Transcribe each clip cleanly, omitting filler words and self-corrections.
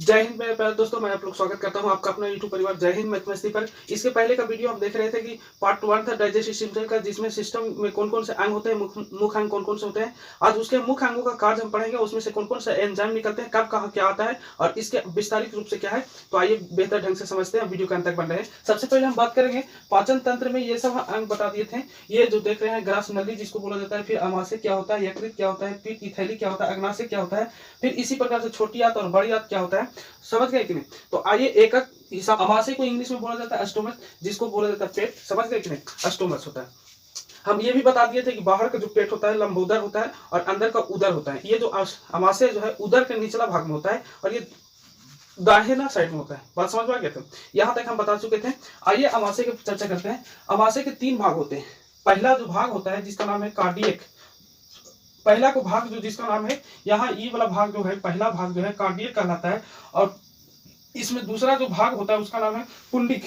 जय हिंद मेरे प्यारे दोस्तों, मैं आप लोग स्वागत करता हूं आपका अपना यूट्यूब परिवार जय हिंद मैथमेटिक्स पर। इसके पहले का वीडियो हम देख रहे थे कि पार्ट 1 था डाइजेस्टिव सिस्टम का, जिसमें सिस्टम में कौन कौन से अंग होते हैं, मुख्य अंग कौन कौन से होते हैं। आज उसके मुख्य अंगों का कार्य हम पढ़ेंगे, उसमें से कौन कौन से एंजाइम निकलते हैं, कब कहाँ क्या आता है और इसके विस्तारित रूप से क्या है। तो आइए बेहतर ढंग से समझते हैं, वीडियो के अंत तक बन रहे हैं। सबसे पहले हम बात करेंगे पाचन तंत्र में, ये सब अंग बता दिए थे। ये जो देख रहे हैं ग्रास नली जिसको बोला जाता है, फिर अमाशय क्या होता है, यकृत क्या होता है, पित्त की थैली क्या होता है, अग्नाशय क्या होता है, फिर इसी प्रकार से छोटी आंत और बड़ी आंत क्या होता है। समझ गए कि नहीं? तो आइए एक एक हिसाब। अमाशय को इंग्लिश में बोला जाता है स्टोमच, जिसको बोला जाता है पेट। समझ गए कि नहीं? स्टोमच होता है। हम ये भी बता दिए थे कि बाहर का जो पेट होता है लंबोदर होता है और अंदर का उदर होता है। ये जो अमाशय जो है उदर के निचला भाग में होता है और ये दाहिना साइड में होता है। बात समझ में आ गया था? यहाँ तक हम बता चुके थे। आइए अमाशय की चर्चा करते हैं। अमाशय के 3 भाग होते हैं। पहला जो भाग होता है जिसका नाम है कार्डियक, पहला को भाग जो जिसका नाम है, यहाँ ई वाला भाग जो है, पहला भाग जो है कार्डियक कहलाता है। और इसमें दूसरा जो भाग होता है उसका नाम है पुंडिक,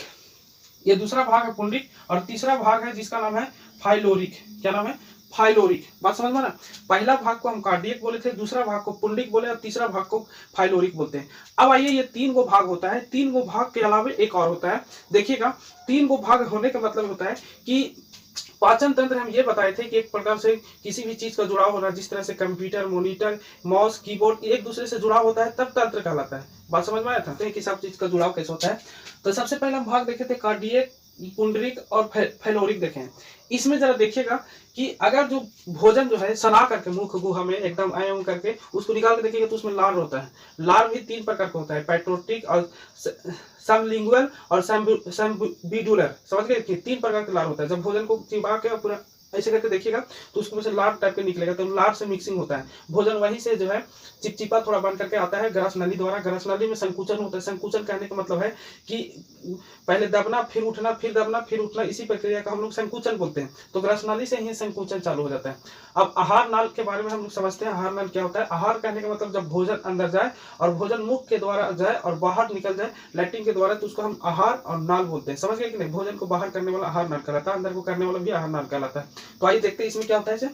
ये दूसरा भाग है पुंडिक। और तीसरा भाग है जिसका नाम है फाइलोरिक। क्या नाम है? फाइलोरिक। बात समझ में ना? पहला भाग को हम कार्डियक बोले थे, दूसरा भाग को पुंडिक बोले और तीसरा भाग को फाइलोरिक बोलते हैं। अब आइए, ये 3 गो भाग होता है। 3 गो भाग के अलावा एक और होता है। देखिएगा, 3 गो भाग होने का मतलब होता है कि पाचन तंत्र हम ये बताए थे कि एक प्रकार से किसी भी चीज का जुड़ाव होना, जिस तरह से कंप्यूटर, मॉनिटर, माउस, कीबोर्ड एक दूसरे से जुड़ाव होता है, तब तंत्र कहलाता है। बात समझ में आया था कि सब चीज का जुड़ाव कैसे होता है। तो सबसे पहले हम भाग देखे थे कार्डियक, पुंडरिक और फैलोरिक देखें। इसमें जरा देखिएगा कि अगर जो भोजन जो है सना करके मुख गुहा में एकदम आयम करके उसको निकाल के देखिएगा तो उसमें लार होता है। लार भी 3 प्रकार का होता है, पैट्रोटिक और सबलिंगुअल और सैम्बिड्यूलर। समझ गए कि 3 प्रकार का लार होता है। जब भोजन को चिबा के पूरा ऐसे करके देखिएगा तो उसमें से लार टाइप के निकलेगा, तो लार से मिक्सिंग होता है। भोजन वहीं से जो है चिपचिपा थोड़ा बन करके आता है ग्रास नली द्वारा। ग्रास नली में संकुचन होता है। संकुचन कहने का मतलब है कि पहले दबना फिर उठना, फिर दबना फिर उठना, इसी प्रक्रिया का हम लोग संकुचन बोलते हैं। तो ग्रास नली से ही संकुचन चालू हो जाता है। अब आहार नाल के बारे में हम लोग समझते हैं। आहार नाल क्या होता है? आहार कहने का मतलब जब भोजन अंदर जाए और भोजन मुख के द्वारा जाए और बाहर निकल जाए लैट्रिन के द्वारा, तो उसको हम आहार और नाल बोलते हैं। समझ गए कि नहीं? भोजन को बाहर करने वाला आहार नाल कहलाता है, अंदर को करने वाला भी आहार नाल कहलाता है। तो आइए देखते हैं इसमें क्या होता है।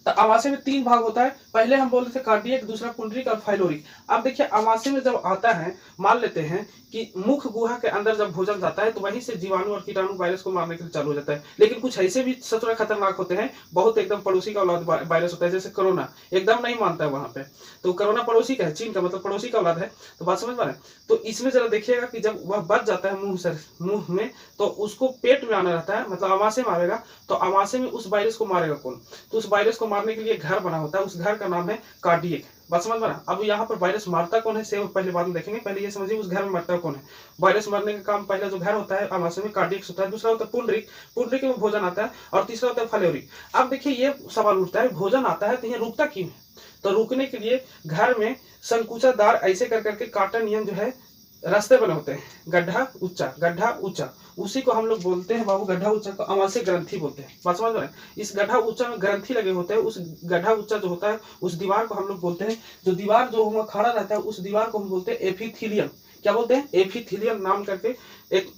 तो अमाशय में 3 भाग होता है। पहले हम बोल रहे थे कार्डियक, दूसरा पुंडरिक और फाइलोरिक। अब देखिए, अमाशय में जब आता है, मान लेते हैं कि मुख गुहा के अंदर जब भोजन जाता है तो वहीं से जीवाणु और कीटाणु वायरस को मारने के लिए चालू हो जाता है। लेकिन कुछ ऐसे भी सचरा खतरनाक होते हैं, बहुत एकदम पड़ोसी का औलाद वायरस होता है, जैसे कोरोना एकदम नहीं मानता है वहां पे। तो कोरोना पड़ोसी का है, चीन का, मतलब पड़ोसी का औलाद है। तो बात समझ में आ रहा है? तो इसमें जरा देखिएगा कि जब वह बच जाता है मुंह में, तो उसको पेट में आना रहता है, मतलब अमाशय में आएगा। तो अमाशय में उस वायरस को मारेगा कौन? तो उस वायरस को मारने के लिए घर बना होता है, उस घर का नाम है कार्डियक। बात समझ में? अब यहाँ पर वायरस मारता कौन है से पहले बाद में देखेंगे। पहले ये समझिए उस घर में मरता कौन है। वायरस मरने का काम पहला जो घर होता है अमाशय में कार्डियक होता है, दूसरा होता है पुंडरिक, पुंडरिक में भोजन आता है, और तीसरा होता है फाइलोरिक। अब देखिए, ये सवाल उठता है, भोजन आता है तो ये रुकता क्यों है? तो रुकने के लिए घर में संकुचादार ऐसे कर करके कांटा नियम जो है रास्ते बने होते हैं, गड्ढा ऊंचा, उसी को हम लोग बोलते हैं बाबू गड्ढा ऊंचा को अमाशय ग्रंथि बोलते हैं। बात समझ रहे हैं? इस गड्ढा ऊंचा में ग्रंथि लगे होते हैं। उस गड्ढा ऊंचा जो होता है उस दीवार को हम लोग बोलते हैं, जो दीवार जो वहां खड़ा रहता है उस दीवार को हम बोलते हैं एपिथेलियम। क्या बोलते हैं? एपिथेलियम नाम करके एक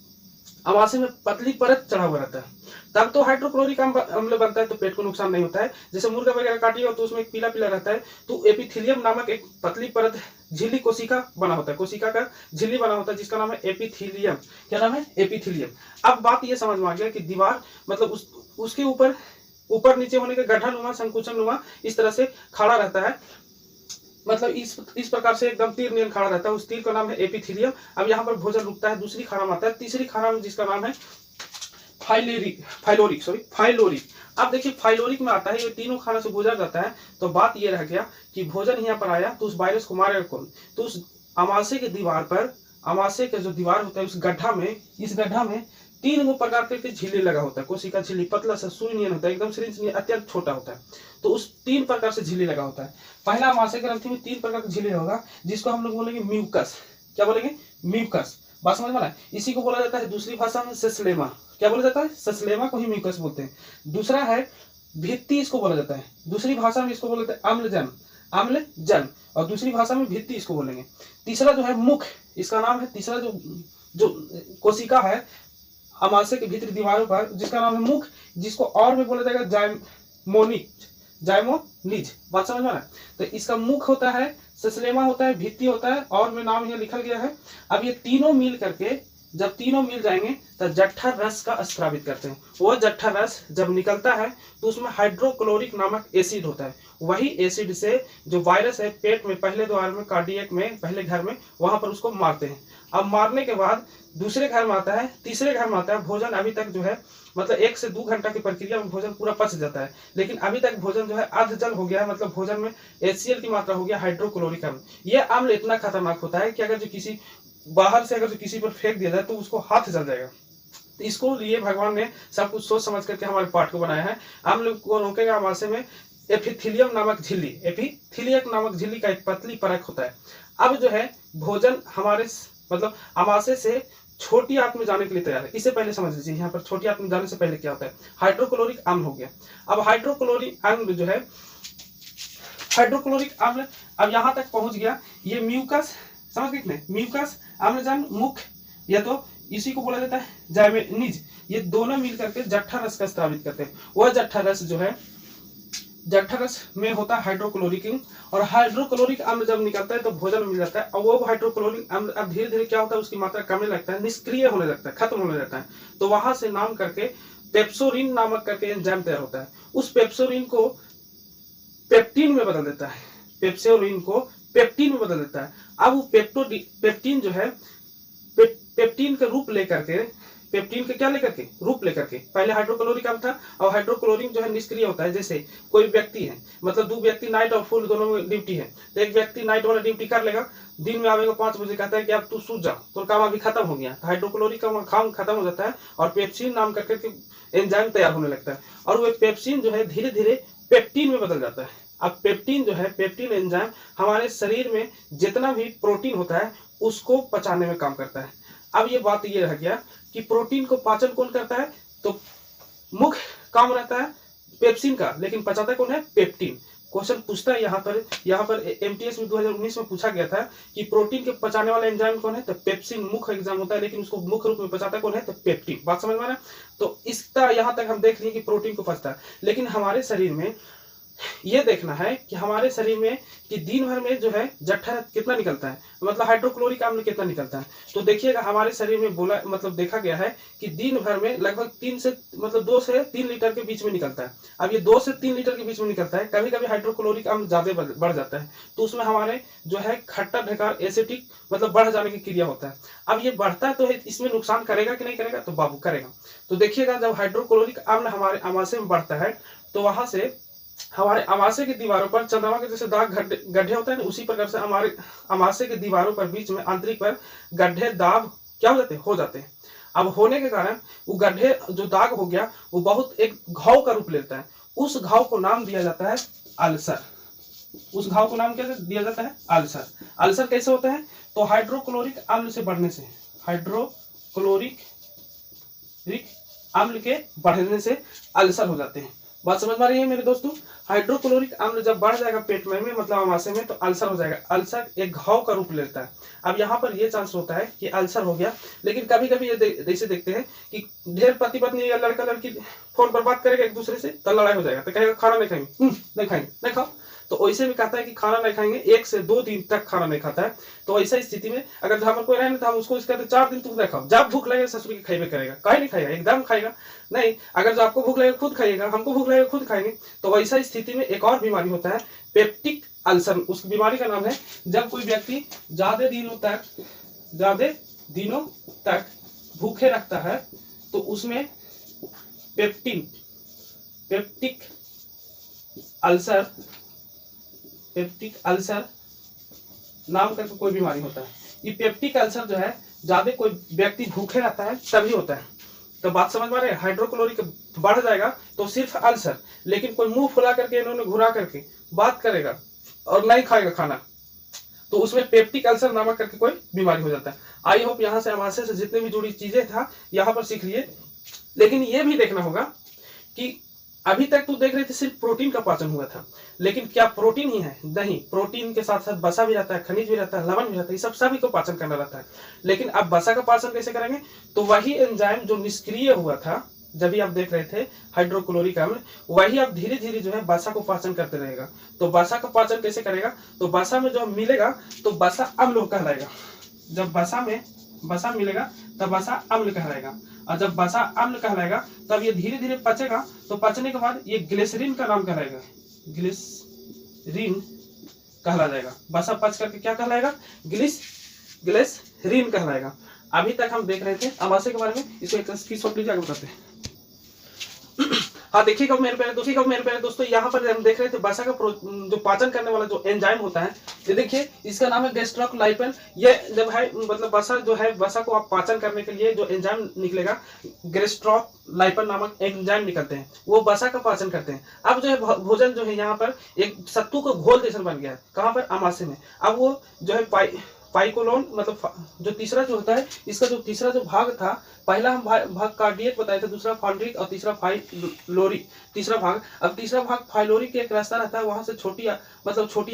अमाशय में पतली परत चढ़ा हुआ रहता है। तब तो हाइड्रोक्लोरिक अम्ल बनता है, तो पेट को नुकसान नहीं होता है। जैसे मुर्गा वगैरह काटिएगा तो उसमें एक पीला पीला रहता है, तो एपिथेलियम नामक एक पतली परत झिल्ली कोशिका बना होता है, कोशिका का झिल्ली बना होता है, जिसका नाम है एपिथेलियम। क्या नाम है? एपिथेलियम। अब बात ये समझ में आ गया कि दीवार मतलब उसके ऊपर नीचे होने का गड्ढा नुमा, संकुचन नुमा इस तरह से खड़ा रहता है, मतलब इस प्रकार से एकदम तीर नियन खड़ा रहता है। उस तीर का नाम है एपिथेलियम। अब यहाँ पर भोजन रुकता है, दूसरी खाना में आता है, तीसरी खाना में जिसका नाम है फाइलोरिक। अब देखिए, फाइलोरिक में आता है, ये तीनों खाना से गुजर जाता है। तो बात ये रह गया कि भोजन यहाँ पर आया तो उस वायरस को मारेगा कौन? तो उस अमाशय के दीवार पर, अमाशय का जो दीवार होता है उस गड्ढा में, इस गड्ढा में 3 प्रकार के झिल्ली लगा होता है। कोशिका झिल्ली पतला सा सुई नियन होता है, एकदम सिरिंज नियन अत्यंत छोटा होता है। तो उस 3 प्रकार से झिल्ली लगा होता है। पहला अमाशय ग्रंथि में 3 प्रकार की झिल्ली होगा, जिसको हम लोग बोलेंगे म्यूकस। क्या बोलेंगे? म्यूकस। बात समझ में आया? इसी को बोला जाता है दूसरी भाषा में सस्लेमा। क्या बोला जाता है? सस्लेमा को ही म्यूकस बोलते हैं। दूसरा है भित्ति, इसको बोला जाता है। दूसरी भाषा में इसको बोला जाता है अम्लजन, और दूसरी भाषा में भित्ति इसको बोलेंगे। तीसरा जो है मुख, इसका नाम है, तीसरा जो कोशिका है अमाशय के भीतरी दीवारों पर, जिसका नाम है मुख, जिसको और में बोला जाएगा जायमोनिज। बात समझ में? तो इसका मुख होता है ससलेमा होता है, भित्ति होता है, और में नाम यहाँ लिखा गया है। अब ये तीनों मिल करके जब तीनों मिल जाएंगे तो जठर रस का स्रावित करते हैं। वो जठर रस जब निकलता है तो उसमें हाइड्रोक्लोरिक नामक एसिड होता है। वही एसिड से जो वायरस है पेट में पहले द्वार में, कार्डियक में, पहले घर में, वहां पर उसको मारते हैं। अब मारने के बाद दूसरे घर में आता है, तीसरे घर में आता है। भोजन अभी तक जो है मतलब 1 से 2 घंटा की प्रक्रिया में भोजन पूरा पच जाता है, लेकिन अभी तक भोजन जो है अर्ध जल हो गया है, मतलब भोजन में HCl की मात्रा हो गया हाइड्रोक्लोरिक अम्ल। यह अम्ल इतना खतरनाक होता है कि अगर जो किसी बाहर से अगर जो किसी पर फेंक दिया जाए तो उसको हाथ जल जाएगा। तो इसको लिए भगवान ने सब कुछ सोच समझ करके हमारे पाठ को बनाया है। अम्ल को रोकेगा अमाशय में एपिथीलियम नामक झिल्ली, एपिथीलियक नामक झिल्ली का एक पतली परत होता है। अब जो है भोजन हमारे मतलब अमाशय से छोटी आंत में जाने के लिए तैयार है। इससे पहले समझ लीजिए यहाँ पर छोटी आंत में जाने से पहले क्या होता है, हाइड्रोक्लोरिक अम्ल हो गया। अब हाइड्रोक्लोरिक अम्ल जो है, हाइड्रोक्लोरिक अम्ल अब यहाँ तक पहुंच गया। ये म्यूकस, समझ गए नहीं, म्यूकस, अम्लजान, मुख, या तो इसी को बोला जाता है जाइमेनिज, ये दोनों मिल करके जठर रस का स्रावित करते हैं। वह जठर रस जो है, जठर रस में होता है हाइड्रोक्लोरिक, और हाइड्रोक्लोरिक अम्ल जब निकलता है तो भोजन मिल जाता है। और वो हाइड्रोक्लोरिक अम्ल अब धीरे धीरे क्या होता है, उसकी मात्रा कमने लगता है, निष्क्रिय होने लगता है, खत्म होने लगता है। तो वहां से नाम करके पेप्सोरिन नामक करके एंजाइम तैयार होता है। उस पेप्सोरिन को पेप्टिन में बदल देता है, पेप्सोरिन को पेप्टिन में बदल देता है। अब वो पेप्टिन जो है, पेप्टिन का रूप लेकर के, पेप्टिन के क्या लेकर के, रूप लेकर के, पहले हाइड्रोक्लोरिक अम्ल था और हाइड्रोक्लोरिक जो है निष्क्रिय होता है। जैसे कोई व्यक्ति है, मतलब 2 व्यक्ति नाइट और फुल दोनों में ड्यूटी है, तो एक व्यक्ति नाइट वाला ड्यूटी कर लेगा, दिन में आवेगा 5 बजे, कहता है कि अब तू सो जा, तो काम अभी खत्म हो गया, तो हाइड्रोक्लोरिक का काम खत्म हो जाता है और पेप्सिन नाम करके एंजाइम तैयार होने लगता है। और वो पेप्सिन जो है धीरे धीरे पेप्टिन में बदल जाता है। अब पेप्टिन जो है, पेप्टिन एंजाइम हमारे शरीर में जितना भी प्रोटीन होता है उसको पचाने में काम करता है। अब ये बात ये रह गया कि प्रोटीन को पाचन कौन करता है, तो मुख्य काम रहता है पेप्सिन का, लेकिन पचाता कौन है, पेप्टिन। क्वेश्चन पूछता है यहाँ पर MTS में 2019 में पूछा गया था कि प्रोटीन के पचाने वाला एंजाइम कौन है, तो पेप्सिन मुख्य एग्जाम होता है, लेकिन उसको मुख्य रूप में पचाता कौन है, तो पेप्टिन। बात समझ में आ रहा है? तो इसका यहाँ तक हम देख लिए कि प्रोटीन को पचता है, लेकिन हमारे शरीर में ये देखना है कि हमारे शरीर में कि दिन भर में जो है जठर कितना निकलता है, मतलब हाइड्रोक्लोरिक अम्ल कितना निकलता है। तो देखिएगा हमारे शरीर में बोला, मतलब देखा गया है कि दिन भर में लगभग 2 से 3 लीटर के बीच में निकलता है। अब ये 2 से 3 लीटर के बीच में निकलता है। कभी कभी हाइड्रोक्लोरिक अम्ल ज्यादा बढ़ जाता है, तो उसमें हमारे जो है खट्टा ढकार एसिटिक मतलब बढ़ जाने की क्रिया होता है। अब ये बढ़ता है तो इसमें नुकसान करेगा कि नहीं करेगा, तो बाबू करेगा। तो देखिएगा जब हाइड्रोक्लोरिक अम्ल हमारे अमाशय में बढ़ता है तो वहां से हमारे अमाशय की दीवारों पर चंद्रमा के जैसे दाग गड्ढे होते हैं, उसी प्रकार से हमारे अमाशय की दीवारों पर बीच में आंतरिक पर गड्ढे दाग क्या हो जाते हैं। अब होने के कारण वो गड्ढे जो दाग हो गया वो बहुत एक घाव का रूप लेता है। उस घाव को नाम दिया जाता है अल्सर। उस घाव को नाम क्या दिया जाता है, अल्सर। अल्सर कैसे होता है, तो हाइड्रोक्लोरिक अम्ल से बढ़ने से, हाइड्रोक्लोरिक अम्ल के बढ़ने से अल्सर हो जाते हैं। बात समझ में आ रही है मेरे दोस्तों? हाइड्रोक्लोरिक अम्ल जब बढ़ जाएगा पेट में मतलब अमाशय में तो अल्सर हो जाएगा। अल्सर एक घाव का रूप लेता है। अब यहाँ पर ये चांस होता है कि अल्सर हो गया, लेकिन कभी कभी ये जैसे देखते हैं कि ढेर पति पत्नी या लड़का लड़की फोन पर बात करेगा एक दूसरे से तो लड़ाई हो जाएगा, तो कहेगा खाना नहीं खाएंगे, नहीं खाएंगे, नहीं खाओ। तो वैसे भी कहता है कि खाना नहीं खाएंगे, 1 से 2 दिन तक खाना नहीं खाता है। तो ऐसा स्थिति में अगर हमारे कोई रहे तो हम उसको कहते 4 दिन तुम नहीं खाओ, जब भूख लगेगा ससुर की खाइबे करेगा, कहीं नहीं खाएगा, एकदम खाएगा नहीं। अगर जो आपको भूख लगेगा खुद खाइएगा, हमको भूख लगेगा खुद खाएंगे। तो वैसा स्थिति में एक और बीमारी होता है पेप्टिक अल्सर। उस बीमारी का नाम है जब कोई व्यक्ति ज्यादा दिनों तक भूखे रखता है तो उसमें पेप्टिक अल्सर नाम करके कोई बीमारी होता है। ये पेप्टिक अल्सर जो है ज्यादा कोई व्यक्ति भूखे रहता है तभी होता है। तो बात समझ में आ रही है? हाइड्रोक्लोरिक बढ़ जाएगा तो सिर्फ अल्सर, लेकिन कोई मुंह फुला करके इन्होंने घुरा करके बात करेगा और नहीं खाएगा खाना तो उसमें पेप्टिक अल्सर नामक करके कोई बीमारी हो जाता है। आई होप यहाँ से अमाशय से जितने भी जुड़ी चीजें था यहाँ पर सीख लिए। लेकिन ये भी देखना होगा कि अभी तक तो देख रहे थे सिर्फ प्रोटीन का पाचन हुआ था, लेकिन क्या प्रोटीन ही है? नहीं, प्रोटीन के साथ साथ वसा भी रहता है, खनिज भी रहता है, लवण भी रहता है, ये सब सभी को पाचन करना रहता है। लेकिन अब वसा का पाचन कैसे करेंगे? तो वही एंजाइम जो निष्क्रिय हुआ था, जब भी आप देख रहे थे हाइड्रोक्लोरिक अम्ल, वही आप धीरे धीरे जो है वसा को पाचन करते रहेगा। तो वसा का पाचन कैसे करेगा, तो वसा में जो मिलेगा तो वसा अम्ल कहलाएगा। जब वसा मिलेगा तब वसा अम्ल कहलाएगा, और जब वसा अम्ल कहलाएगा तब ये धीरे धीरे पचेगा। तो पचने के बाद ये ग्लिसरीन का नाम कहलाएगा, ग्लिसरीन कहला जाएगा। वसा पच करके क्या कहलाएगा, ग्लिसरीन कहलाएगा। अभी तक हम देख रहे थे अमाशय के बारे में, इसको एक स्क्रीनशॉट लीजिए, आगे बताते हैं। हाँ देखिएगा मेरे प्यारे दोस्तों, यहाँ पर हम देख रहे थे वसा का जो पाचन करने वाला जो एंजाइम होता है, ये देखिए इसका नाम है गैस्ट्रोलाइपन। ये जब है मतलब वसा जो है, वसा को आप पाचन करने के लिए जो एंजाइम निकलेगा, गैस्ट्रोलाइपन नामक एंजाइम निकलते हैं, वो वसा का पाचन करते हैं। अब जो है भोजन जो है यहाँ पर एक सत्तू का घोल जैसा बन गया है, कहाँ पर, अमाशय में। अब वो जो है पाइकोलोन मतलब जो तीसरा जो होता है, इसका जो तीसरा जो भाग था, पहला हम भाग कार्डियक बताए थे, दूसरा फाइलरिक और तीसरा फाइलोरिक, तीसरा भाग। अब तीसरा भाग फाइलोरिक के एक रास्ता रहता है, वहां से छोटी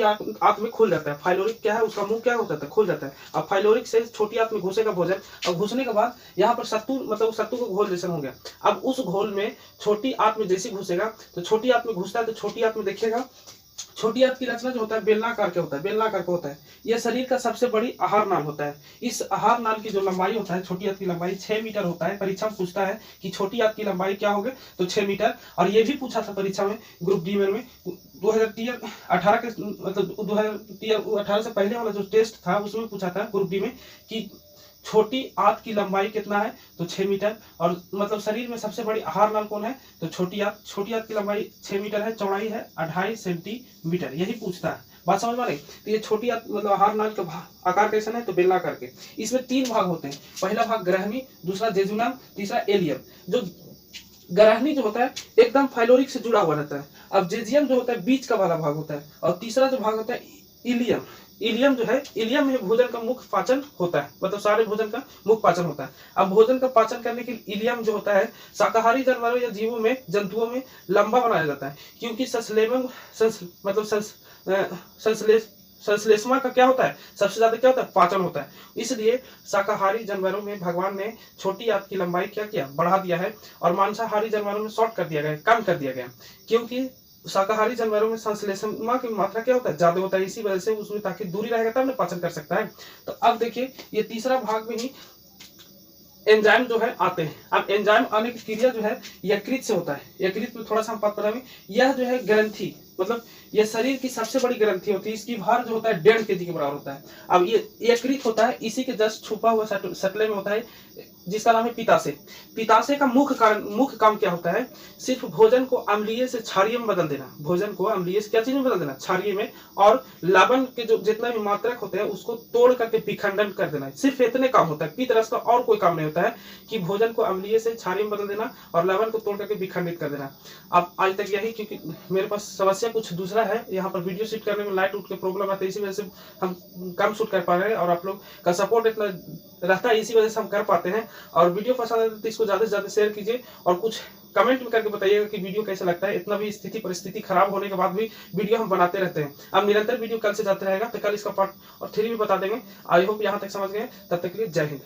आंत में खुल जाता है। फाइलोरिक क्या है, उसका मुंह क्या होता है, खुल जाता है। अब फाइलोरिक से छोटी आंत में घुसेगा भोजन, और घुसने के बाद यहाँ पर सत्तू मतलब सत्तू का घोल जैसा हो गया। अब उस घोल में छोटी आंत में जैसे घुसेगा, तो छोटी आंत में घुसता है, तो छोटी आंत में देखिएगा, छोटी आंत की रचना जो होता है बेलनाकार के होता है, बेलनाकार का होता है। यह शरीर का सबसे बड़ी आहार नाल होता है। इस आहार नाल की जो लंबाई होता है, छोटी आंत की लंबाई 6 मीटर होता है। परीक्षा में पूछता है कि छोटी आंत की लंबाई क्या होगी, तो 6 मीटर। और ये भी पूछा था परीक्षा में, ग्रुप डी में 2018 के मतलब 2018 से पहले वाला जो टेस्ट था, उसमें पूछा था ग्रुप डी में कि छोटी आंत की लंबाई कितना है, तो 6 मीटर। और मतलब शरीर में सबसे बड़ी आहार नाल कौन है, तो छोटी आंत की लंबाई 6 मीटर है, चौड़ाई है 2.5 सेंटीमीटर, यही पूछता है। बात समझ में आ रही। तो ये छोटी आंत मतलब आहार नाल का आकार कैसा है, तो बेलनाकार के। इसमें 3 भाग होते हैं, पहला भाग ग्रहणी, दूसरा जेजुनम, तीसरा एलियम। जो ग्रहणी जो होता है एकदम फाइलोरिक से जुड़ा हुआ रहता है। अब जेजियम जो होता है बीच का वाला भाग होता है, और तीसरा जो भाग होता है इलियम। इलियम जो है, इलियम में भोजन का मुख्य पाचन होता है, मतलब सारे भोजन का मुख्य पाचन होता है। अब भोजन का पाचन करने के लिए इलियम जो होता है शाकाहारी जानवरों या जीवों में, जंतुओं में लंबा बनाया जाता है, क्योंकि संश्लेषण का क्या होता है, सबसे ज्यादा क्या होता है, पाचन होता है। इसलिए शाकाहारी जानवरों में भगवान ने छोटी आंत की लंबाई क्या किया, बढ़ा दिया है, और मांसाहारी जानवरों में शॉर्ट कर दिया गया, कम कर दिया गया, क्योंकि शाकाहारी जानवरों में संश्लेषण की मात्रा क्या होता है, ज्यादा होता है। इसी वजह से उसमें ताकि दूरी रहेगा तब ना पाचन कर सकता है। तो अब देखिए ये तीसरा भाग में ही एंजाइम जो है आते हैं। अब एंजाइम आने की क्रिया जो है यकृत से होता है। यकृत में थोड़ा सा हम बात करेंगे, यह जो है ग्रंथि मतलब यह शरीर की सबसे बड़ी ग्रंथि होती है। इसकी भार जो होता है 1.5 kg के बराबर होता है। अब ये यकृत होता है, इसी के जस्ट छुपा हुआ सटले में होता है, जिसका नाम है पिताशय। पिताशय का मुख्य काम क्या होता है, सिर्फ भोजन को अम्लीय से क्षारीय में बदल देना। भोजन को अम्लीय से क्या चीज में बदल देना, क्षारीय में, और लवण के जो जितना भी मात्रक होते हैं उसको तोड़ करके विखंडन कर देना। सिर्फ इतने काम होता है, पित्त रस का और कोई काम नहीं होता है कि भोजन को अम्लीय से क्षारीय में बदल देना और लवण को तोड़ करके विखंडित कर देना। अब आज तक यही, क्योंकि मेरे पास समस्या कुछ दूसरा है, यहाँ पर वीडियो शूट करने में लाइट उठ के प्रॉब्लम आता है, इसी वजह से हम कम शूट कर पा रहे हैं, और आप लोग का सपोर्ट इतना रहता है, इसी वजह से हम कर पाते हैं। और वीडियो पसंद आए तो इसको ज्यादा से ज्यादा शेयर कीजिए, और कुछ कमेंट में करके बताइएगा कि वीडियो कैसा लगता है। इतना भी परिस्थिति खराब होने के बाद भी वीडियो हम बनाते रहते हैं। अब निरंतर वीडियो कल से जाते रहेगा, तो कल इसका पार्ट और 3 भी बता देंगे। आई होप यहाँ तक समझ गए। तब तक के लिए जय हिंद।